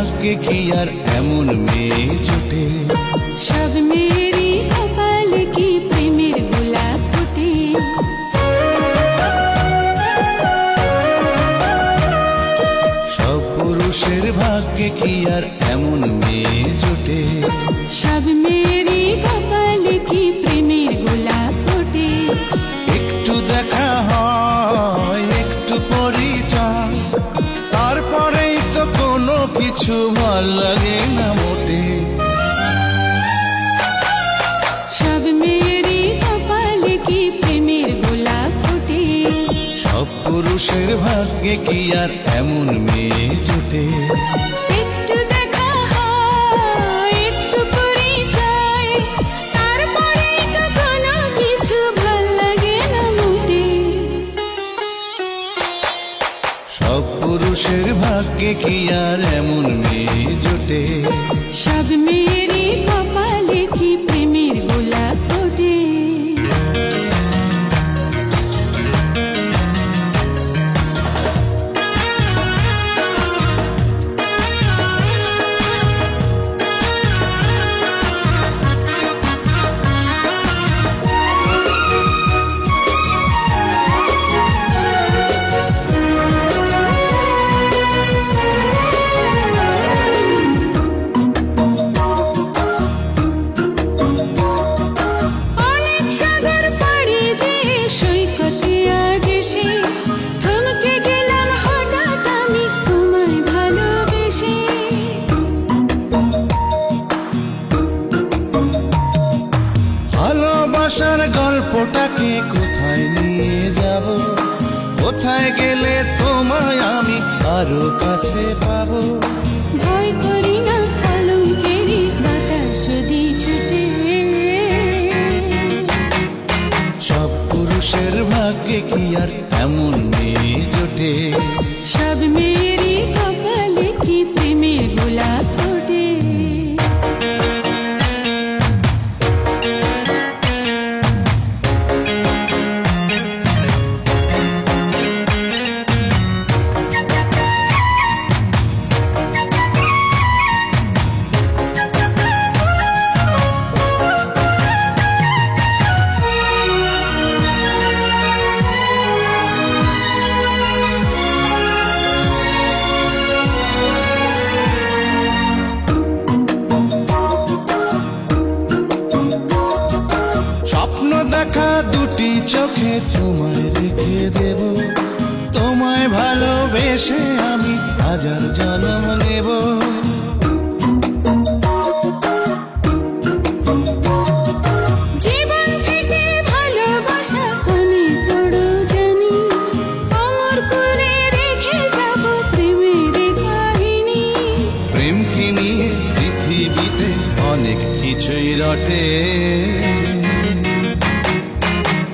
ভাগ্যে কি আর এমন মেয়ে জোটে? সব মেয়েরই কপালে কি প্রেমের গোলাপ ফোটে? সব পুরুষের ভাগ্যে কি আর এমন মেয়ে জোটে? সব মেয়েরই কপালে কি প্রেমের গোলাপ ফোটে? একটু দেখা হয়, একটু পরিচয়, তারপরেই তো কোনো কিছু ভাল লাগে না মোটে। সব মেয়েরই কপালে কি প্রেমের গোলাপ ফোটে? সব পুরুষের ভাগ্যে কি আর এমন মেয়ে জোটে? একটু দেখা হয়, একটু পরিচয়, তারপরেই তো কোনো কিছু ভাল লাগে না মোটে। সব পুরুষের ভাগ্যে কি আর এমন মেয়ে জোটে? সব মেয়েরই কপালে কি প্রেমের গোলাপ ফোটে? অনেক সাগর পাড়ি দিয়ে সৈকতে আজ এসে থমকে গেলাম হঠাৎ আমি তোমায় ভালোবেসে। ভালোবাসার গল্পটাকে কোথায় নিয়ে যাব? কোথায় গেলে তোমায় আমি আরো কাছে পাবো? ভয় করি না কলঙ্কেরই বাতাস যদি ছুটে। সব পুরুষের ভাগ্যে কি আর এমন মেয়ে জোটে? সব মেয়েরই কপালে কি প্রেমের গোলাপ ফোটে? স্বপ্ন দেখা দুটি চোখে তোমায় রেখে দেব, তোমায় ভালোবেসে আমি হাজার জন্ম নেব। জীবন থেকে ভালোবাসা আমি বড় জানি, অমর করে রেখে যাব প্রেমের কাহিনী। প্রেম কি নিয়ে পৃথিবীতে অনেক কিছুই রটে।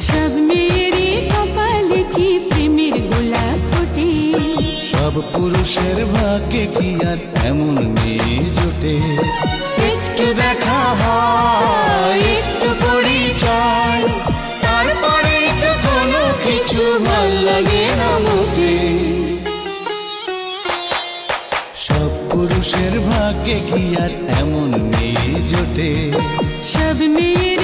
সব মেয়েরই কপালে কি প্রেমের গোলাপ ফোটে? সব পুরুষের ভাগ্যে কি আর এমন মেয়ে জোটে? একটু দেখা হয়, একটু পরিচয়, তারপরেই তো কোনো কিছু ভাল লাগে না মোটে। সব পুরুষের ভাগ্যে কি আর এমন মেয়ে জোটে? সব মেয়ের